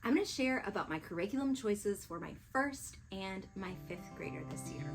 I'm going to share about my curriculum choices for my first and my fifth grader this year.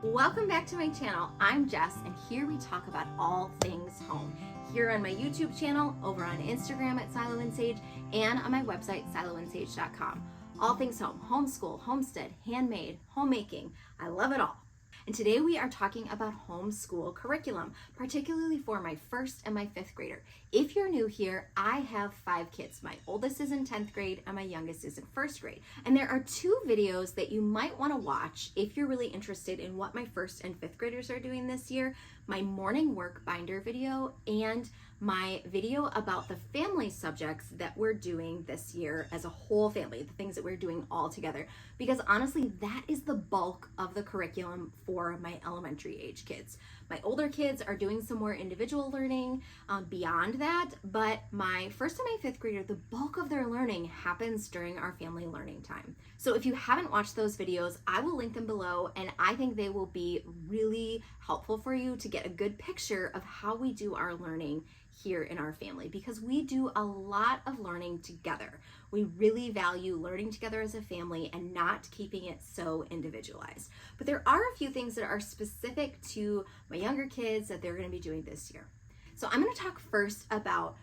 Welcome back to my channel. I'm Jess, and here we talk about all things home. Here on my YouTube channel, over on Instagram at Silo and Sage, and on my website, siloandsage.com. All things home, homeschool, homestead, handmade, homemaking. I love it all. And today we are talking about homeschool curriculum, particularly for my first and my fifth grader. If you're new here, I have 5 kids. My oldest is in 10th grade and my youngest is in 1st grade. And there are 2 videos that you might want to watch if you're really interested in what my 1st and 5th graders are doing this year. My morning work binder video and my video about the family subjects that we're doing this year as a whole family, the things that we're doing all together. Because honestly, that is the bulk of the curriculum for my elementary age kids. My older kids are doing some more individual learning beyond that, but my 1st and my 5th grader, the bulk of their learning happens during our family learning time. So if you haven't watched those videos, I will link them below, and I think they will be really helpful for you to get a good picture of how we do our learning here in our family, because we do a lot of learning together. We really value learning together as a family and not keeping it so individualized. But there are a few things that are specific to my younger kids that they're going to be doing this year. So I'm going to talk first about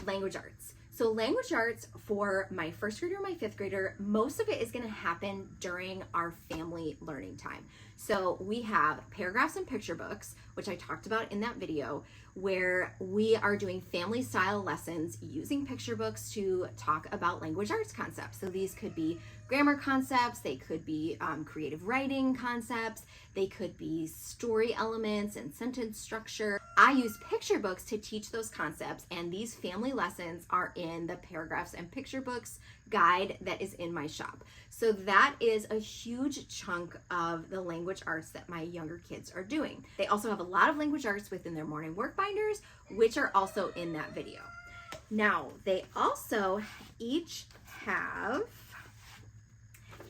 language arts. So language arts for my 1st grader and my 5th grader, most of it is going to happen during our family learning time. So we have paragraphs and picture books, which I talked about in that video, where we are doing family style lessons using picture books to talk about language arts concepts. So these could be grammar concepts, they could be creative writing concepts, they could be story elements and sentence structure. I use picture books to teach those concepts, and these family lessons are in the paragraphs and picture books guide that is in my shop. So that is a huge chunk of the language arts that my younger kids are doing. They also have a lot of language arts within their morning work binders, which are also in that video. Now, they also each have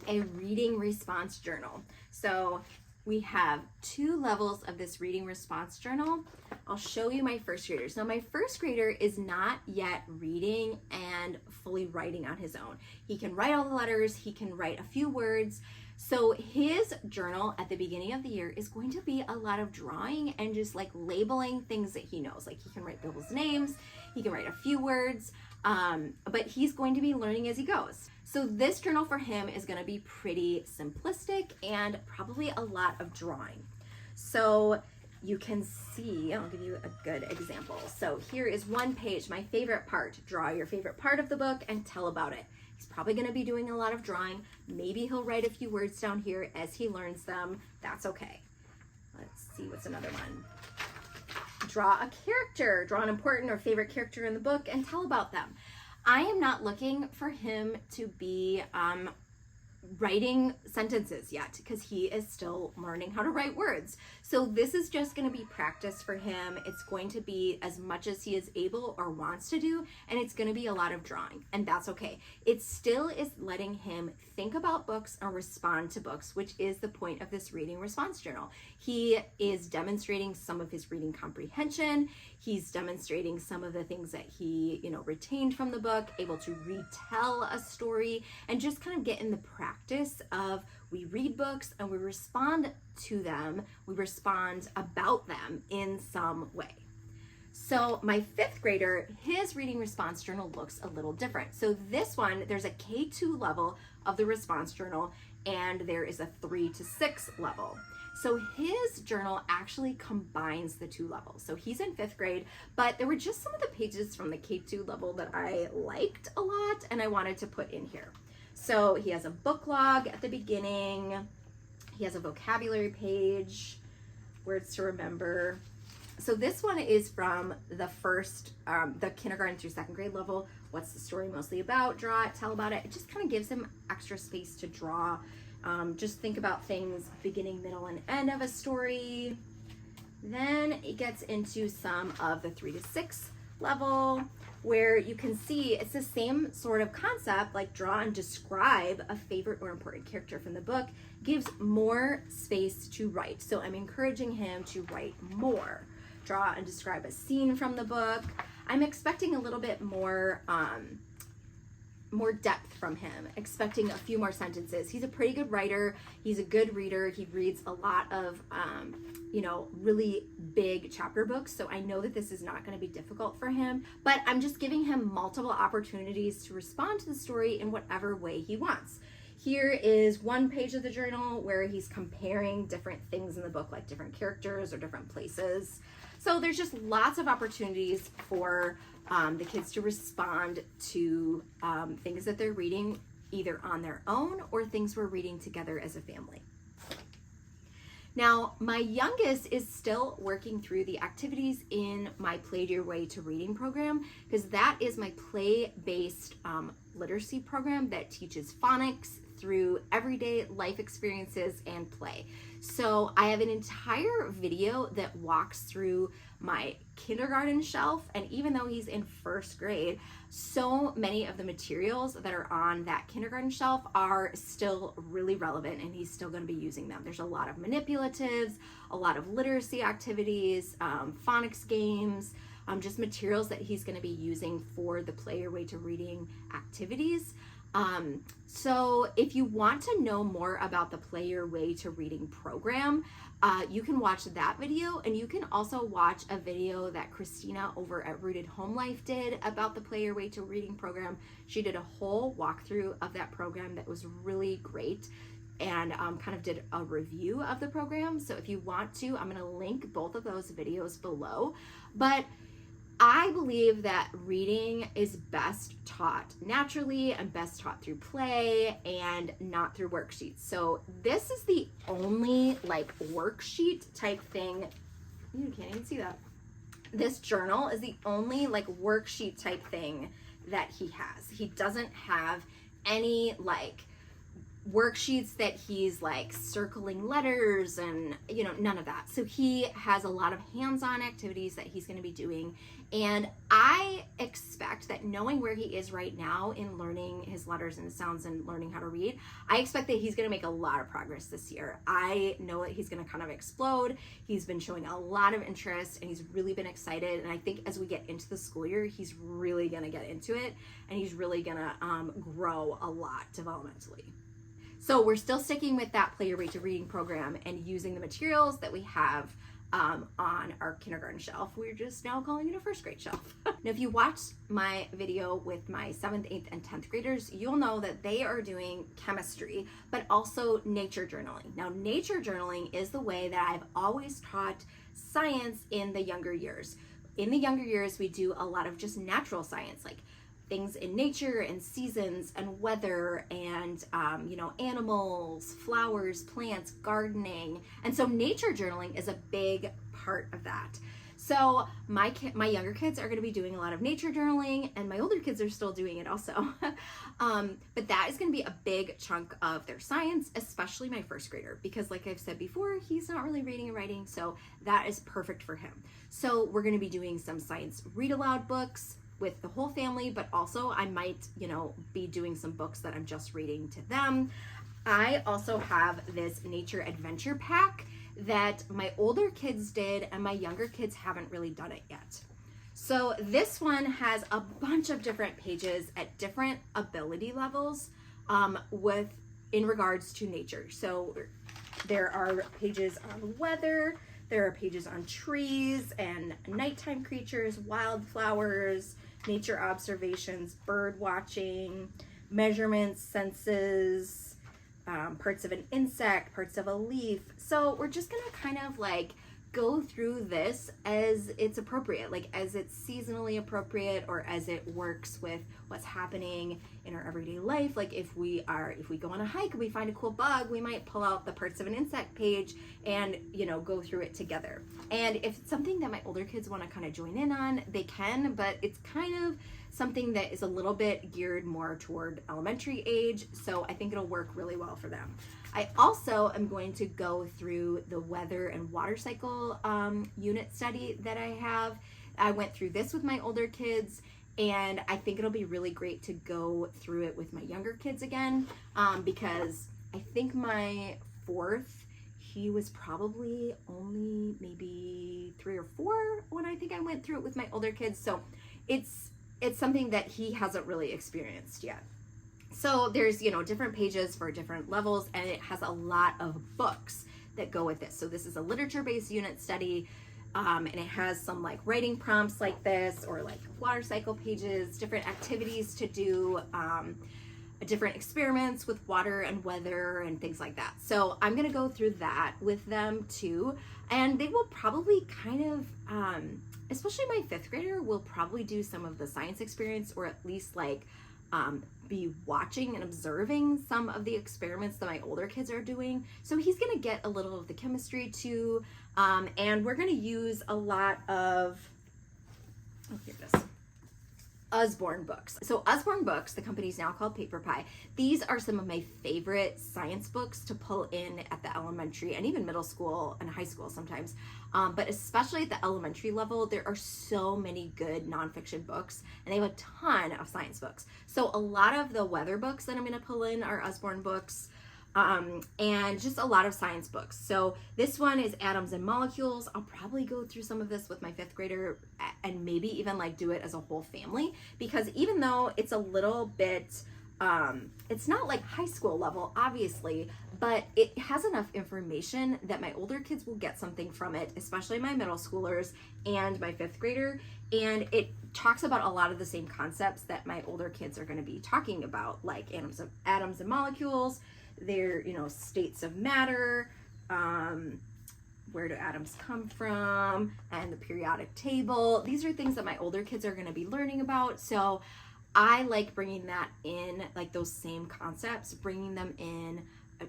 a reading response journal. So we have 2 levels of this reading response journal. I'll show you my 1st graders. Now, my 1st grader is not yet reading and fully writing on his own. He can write all the letters, he can write a few words. So his journal at the beginning of the year is going to be a lot of drawing and just like labeling things that he knows. Like he can write people's names, he can write a few words, but he's going to be learning as he goes. So this journal for him is going to be pretty simplistic and probably a lot of drawing. So you can see, I'll give you a good example. So here is one page, my favorite part. Draw your favorite part of the book and tell about it. He's probably going to be doing a lot of drawing. Maybe he'll write a few words down here as he learns them. That's okay. Let's see, what's another one? Draw a character. Draw an important or favorite character in the book and tell about them. I am not looking for him to be writing sentences yet, because he is still learning how to write words. So this is just going to be practice for him. It's going to be as much as he is able or wants to do, and it's going to be a lot of drawing, and that's okay. It still is letting him think about books or respond to books, which is the point of this reading response journal. He is demonstrating some of his reading comprehension. He's demonstrating some of the things that he, retained from the book, able to retell a story, and just kind of get in the practice of we read books and we respond to them, we respond about them in some way. So my 5th grader, his reading response journal looks a little different. So this one, there's a K2 level of the response journal, and there is a 3 to 6 level. So his journal actually combines the 2 levels. So he's in 5th grade, but there were just some of the pages from the K2 level that I liked a lot and I wanted to put in here. So he has a book log at the beginning. He has a vocabulary page, words to remember. So this one is from the kindergarten through 2nd grade level. What's the story mostly about? Draw it, tell about it. It just kind of gives him extra space to draw. Just think about things, beginning, middle, and end of a story. Then it gets into some of the 3 to 6 level, where you can see it's the same sort of concept, like draw and describe a favorite or important character from the book, gives more space to write. So I'm encouraging him to write more. Draw and describe a scene from the book. I'm expecting a little bit more depth from him, expecting a few more sentences. He's a pretty good writer. He's a good reader. He reads a lot of, really big chapter books. So I know that this is not going to be difficult for him, but I'm just giving him multiple opportunities to respond to the story in whatever way he wants. Here is one page of the journal where he's comparing different things in the book, like different characters or different places. So there's just lots of opportunities for the kids to respond to things that they're reading either on their own or things we're reading together as a family. Now, my youngest is still working through the activities in my Play Your Way to Reading program, because that is my play-based literacy program that teaches phonics through everyday life experiences and play. So I have an entire video that walks through my kindergarten shelf, and even though he's in first grade, so many of the materials that are on that kindergarten shelf are still really relevant, and he's still going to be using them. There's a lot of manipulatives, a lot of literacy activities, phonics games, just materials that he's going to be using for the Play Your Way to Reading activities. So if you want to know more about the Play Your Way to Reading program, you can watch that video, and you can also watch a video that Christina over at Rooted Home Life did about the Play Your Way to Reading program. She did a whole walkthrough of that program that was really great, and kind of did a review of the program. So if you want to, I'm going to link both of those videos below. But I believe that reading is best taught naturally and best taught through play and not through worksheets. So this is the only worksheet type thing. You can't even see that. This journal is the only worksheet type thing that he has. He doesn't have any worksheets that he's circling letters and none of that. So he has a lot of hands-on activities that he's going to be doing, and I expect that, knowing where he is right now in learning his letters and sounds and learning how to read, I expect that he's going to make a lot of progress this year. I know that he's going to kind of explode. He's been showing a lot of interest, and he's really been excited, and I think as we get into the school year, he's really going to get into it, and he's really going to grow a lot developmentally. So we're still sticking with that Play Your Way to Reading program and using the materials that we have on our kindergarten shelf. We're just now calling it a first grade shelf. Now, if you watched my video with my 7th, 8th, and 10th graders, you'll know that they are doing chemistry, but also nature journaling. Now, nature journaling is the way that I've always taught science in the younger years. In the younger years, we do a lot of just natural science, like things in nature and seasons and weather and animals, flowers, plants, gardening. And so nature journaling is a big part of that. So my younger kids are going to be doing a lot of nature journaling, and my older kids are still doing it also. But that is going to be a big chunk of their science, especially my first grader, because like I've said before, he's not really reading and writing, so that is perfect for him. So we're going to be doing some science read aloud books with the whole family, but also I might, be doing some books that I'm just reading to them. I also have this nature adventure pack that my older kids did, and my younger kids haven't really done it yet. So this one has a bunch of different pages at different ability levels in regards to nature. So there are pages on weather, there are pages on trees and nighttime creatures, wildflowers, nature observations, bird watching, measurements, senses, parts of an insect, parts of a leaf. So we're just gonna kind of go through this as it's appropriate, as it's seasonally appropriate, or as it works with what's happening in our everyday life. If we go on a hike and we find a cool bug, we might pull out the parts of an insect page and go through it together. And if it's something that my older kids want to kind of join in on, they can, but it's kind of something that is a little bit geared more toward elementary age, so I think it'll work really well for them. I also am going to go through the weather and water cycle unit study that I have. I went through this with my older kids, and I think it'll be really great to go through it with my younger kids again, because I think my 4th, he was probably only maybe 3 or 4 when I think I went through it with my older kids. So it's something that he hasn't really experienced yet. So there's, different pages for different levels, and it has a lot of books that go with this. So this is a literature-based unit study, and it has some like writing prompts like this, or like water cycle pages, different activities to do, different experiments with water and weather and things like that. So I'm gonna go through that with them too, and they will probably kind of, especially my 5th grader, will probably do some of the science experience, or at least like be watching and observing some of the experiments that my older kids are doing. So he's gonna get a little of the chemistry too, and we're gonna use a lot of, here it is, Usborne books. So Usborne Books, the company's now called Paper Pie. These are some of my favorite science books to pull in at the elementary and even middle school and high school sometimes. But especially at the elementary level, there are so many good nonfiction books, and they have a ton of science books. So a lot of the weather books that I'm going to pull in are Usborne books, and just a lot of science books. So this one is Atoms and Molecules. I'll probably go through some of this with my 5th grader, and maybe even like do it as a whole family, because even though it's a little bit, it's not like high school level, obviously, but it has enough information that my older kids will get something from it, especially my middle schoolers and my 5th grader. And it talks about a lot of the same concepts that my older kids are going to be talking about, like atoms and molecules, their, states of matter, where do atoms come from, and the periodic table. These are things that my older kids are going to be learning about. So I like bringing that in, like those same concepts, bringing them in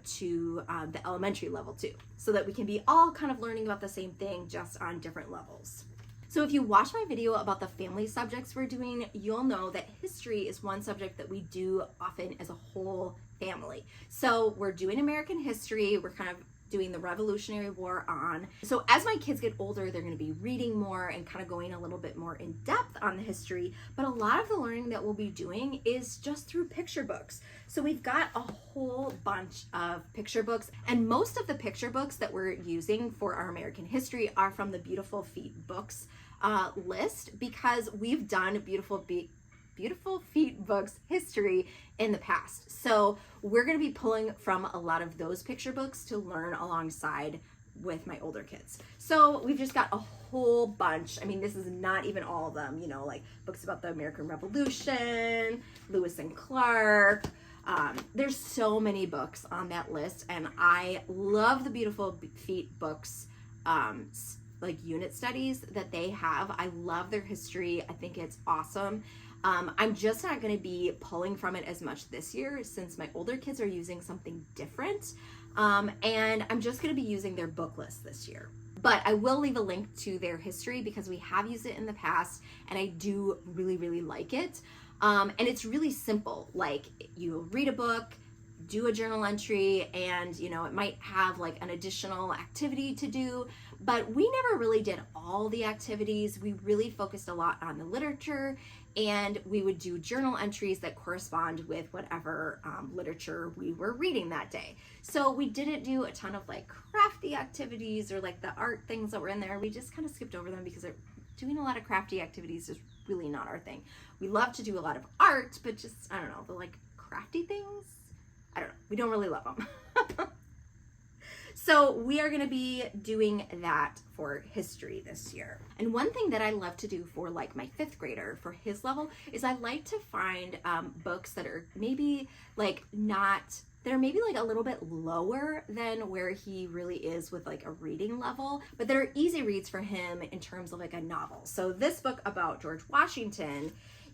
to the elementary level too, so that we can be all kind of learning about the same thing, just on different levels. So if you watch my video about the family subjects we're doing, you'll know that history is one subject that we do often as a whole family. So we're doing American history, we're kind of doing the Revolutionary War on. So as my kids get older, they're going to be reading more and kind of going a little bit more in depth on the history, but a lot of the learning that we'll be doing is just through picture books. So we've got a whole bunch of picture books, and most of the picture books that we're using for our American history are from the Beautiful Feet books list, because we've done Beautiful Feet books history in the past. So we're going to be pulling from a lot of those picture books to learn alongside with my older kids. So we've just got a whole bunch. I mean, this is not even all of them, like books about the American Revolution, Lewis and Clark. There's so many books on that list, and I love the Beautiful Feet books, like unit studies that they have. I love their history. I think it's awesome. I'm just not going to be pulling from it as much this year, since my older kids are using something different, and I'm just going to be using their book list this year. But I will leave a link to their history, because we have used it in the past, and I do really, really like it. And it's really simple. Like, you read a book, do a journal entry, and it might have like an additional activity to do, but we never really did all the activities. We really focused a lot on the literature, and we would do journal entries that correspond with whatever literature we were reading that day. So we didn't do a ton of like crafty activities or like the art things that were in there. We just kind of skipped over them, because doing a lot of crafty activities is really not our thing. We love to do a lot of art, but just, I don't know, the like crafty things, I don't know, we don't really love them. So we are going to be doing that for history this year. And one thing that I love to do for like my 5th grader for his level is I like to find books that are maybe like they're maybe like a little bit lower than where he really is with like a reading level, but that are easy reads for him in terms of like a novel. So this book about George Washington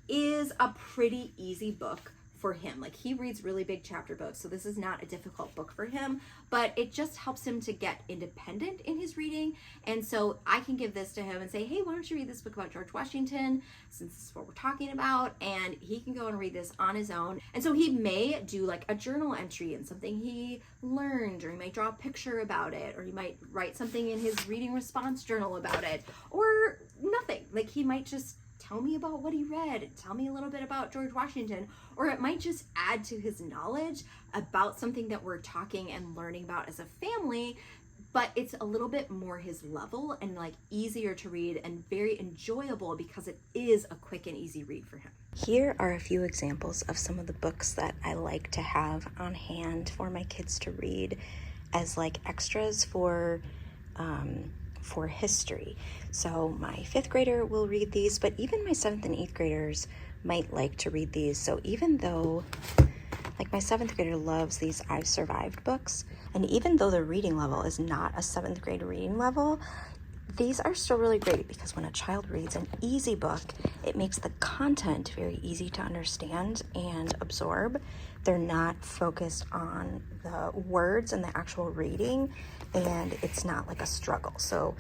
is a pretty easy book for him. Like, he reads really big chapter books, so this is not a difficult book for him, but it just helps him to get independent in his reading. And so I can give this to him and say, hey, why don't you read this book about George Washington, since this is what we're talking about, and he can go and read this on his own. And so he may do like a journal entry and something he learned, or he might draw a picture about it, or he might write something in his reading response journal about it, or nothing. Like, he might just tell me about what he read, tell me a little bit about George Washington, or it might just add to his knowledge about something that we're talking and learning about as a family, but it's a little bit more his level and like easier to read and very enjoyable because it is a quick and easy read for him. Here are a few examples of some of the books that I like to have on hand for my kids to read as like extras for history. So my 5th grader will read these, but even my 7th and 8th graders might like to read these. So even though like my 7th grader loves these I've Survived books, and even though the reading level is not a 7th grade reading level, these are still really great because when a child reads an easy book, it makes the content very easy to understand and absorb. They're not focused on the words and the actual reading, and it's not like a struggle. So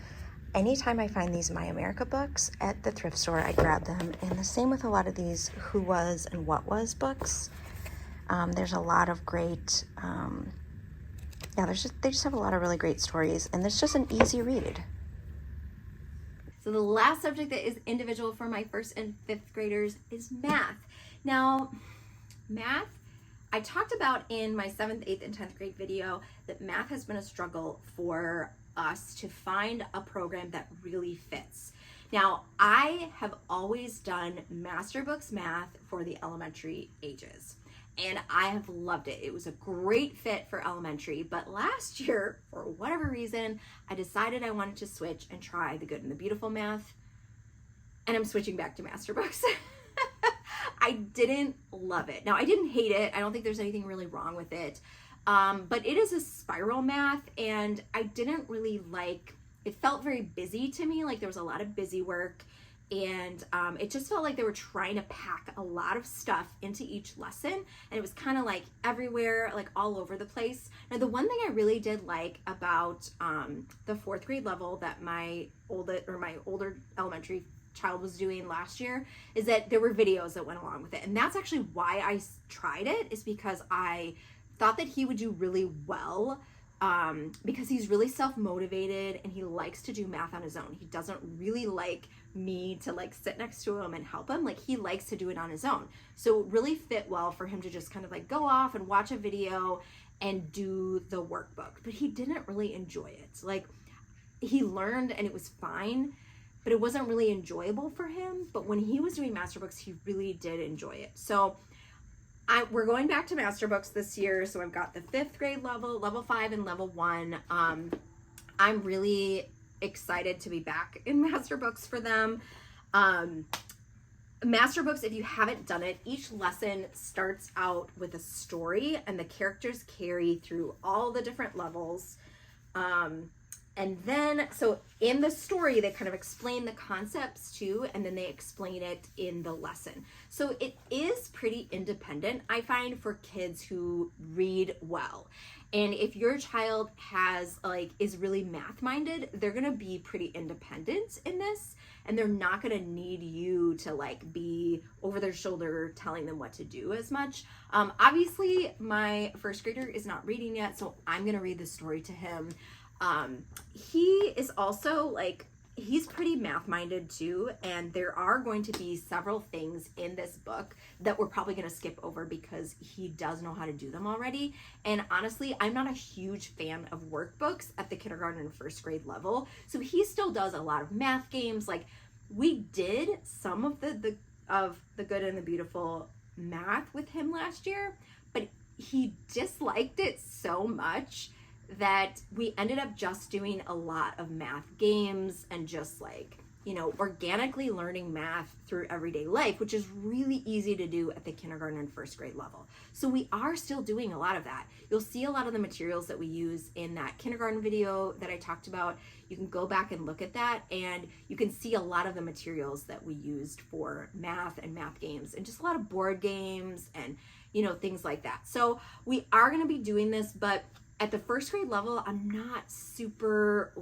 anytime I find these My America books at the thrift store, I grab them. And the same with a lot of these Who Was and What Was books. There's a lot of great, they just have a lot of really great stories, and it's just an easy read. So the last subject that is individual for my 1st and 5th graders is math. Now, math, I talked about in my 7th, 8th, and 10th grade video that math has been a struggle for us to find a program that really fits. Now, I have always done Master Books Math for the elementary ages, and I have loved it. It was a great fit for elementary, but last year, for whatever reason, I decided I wanted to switch and try the Good and the Beautiful math, and I'm switching back to Master Books. I didn't love it. Now, I didn't hate it. I don't think there's anything really wrong with it, but it is a spiral math, and I didn't really like, it felt very busy to me, like there was a lot of busy work, and it just felt like they were trying to pack a lot of stuff into each lesson, and it was kind of like everywhere, like all over the place. Now, the one thing I really did like about the 4th grade level that my older elementary child was doing last year is that there were videos that went along with it, and that's actually why I tried it, is because I thought that he would do really well, because he's really self-motivated and he likes to do math on his own. He doesn't really like me to like sit next to him and help him. Like, he likes to do it on his own. So it really fit well for him to just kind of like go off and watch a video and do the workbook, but he didn't really enjoy it. Like, he learned and it was fine, but it wasn't really enjoyable for him. But when he was doing Master Books, he really did enjoy it. So we're going back to Master Books this year. So I've got the 5th grade level, level 5, and level 1. I'm really excited to be back in Master Books for them. Master Books, if you haven't done it, each lesson starts out with a story, and the characters carry through all the different levels. And then, so in the story, they kind of explain the concepts too, and then they explain it in the lesson. So it is pretty independent, I find, for kids who read well. And if your child is really math minded, they're gonna be pretty independent in this, and they're not gonna need you to like be over their shoulder telling them what to do as much. Obviously, my 1st grader is not reading yet, so I'm gonna read the story to him. He is also he's pretty math minded too, and there are going to be several things in this book that we're probably going to skip over because he does know how to do them already. And honestly, I'm not a huge fan of workbooks at the kindergarten and 1st grade level, so he still does a lot of math games. Like, we did some of the Good and the Beautiful math with him last year, but he disliked it so much that we ended up just doing a lot of math games and just organically learning math through everyday life, which is really easy to do at the kindergarten and 1st grade level. So we are still doing a lot of that. You'll see a lot of the materials that we use in that kindergarten video that I talked about. You can go back and look at that, and you can see a lot of the materials that we used for math and math games, and just a lot of board games and things like that. So we are going to be doing this, but at the 1st grade level, I'm not super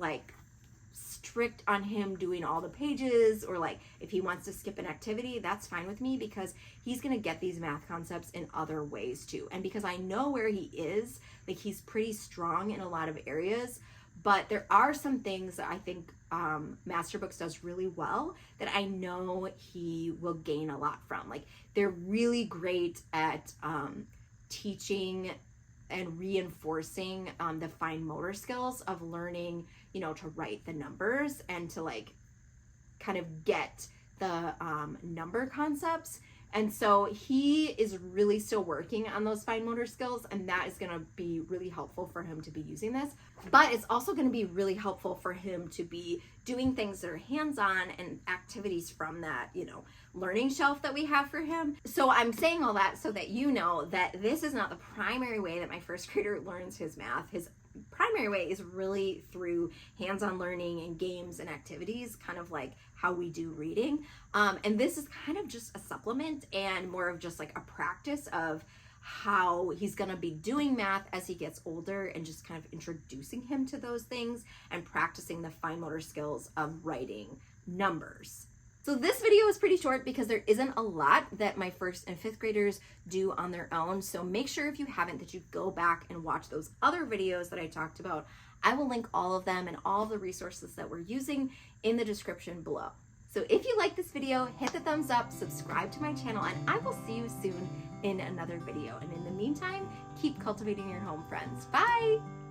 strict on him doing all the pages, or if he wants to skip an activity, that's fine with me, because he's going to get these math concepts in other ways too. And because I know where he is, he's pretty strong in a lot of areas, but there are some things that I think Master Books does really well that I know he will gain a lot from. They're really great at teaching and reinforcing the fine motor skills of learning, you know, to write the numbers and to like kind of get the number concepts. And so he is really still working on those fine motor skills, and that is going to be really helpful for him to be using this. But it's also going to be really helpful for him to be doing things that are hands-on and activities from that, you know, learning shelf that we have for him. So I'm saying all that so that you know that this is not the primary way that my first grader learns his math. His primary way is really through hands-on learning and games and activities, kind of like how we do reading. And this is kind of just a supplement and more of just like a practice of how he's going to be doing math as he gets older, and just kind of introducing him to those things and practicing the fine motor skills of writing numbers. So this video is pretty short because there isn't a lot that my first and fifth graders do on their own. So make sure if you haven't that you go back and watch those other videos that I talked about. I will link all of them and all of the resources that we're using in the description below. So if you like this video, hit the thumbs up, subscribe to my channel, and I will see you soon in another video. And in the meantime, keep cultivating your home, friends. Bye!